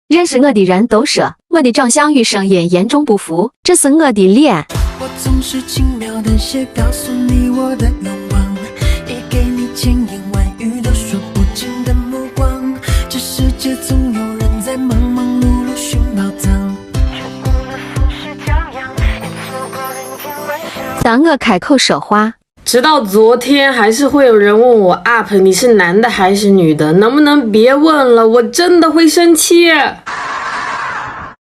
认识我的人都说我的长相与声音严重不符，这是我的脸。我总是轻描淡写告诉你我的愿望，也给你千言万语都说不尽的目光。这世界总有人在忙忙碌碌寻宝藏，却误了浮世骄阳，也错过人间万象。当我开口说话，直到昨天还是会有人问我 UP 你是男的还是女的，能不能别问了，我真的会生气。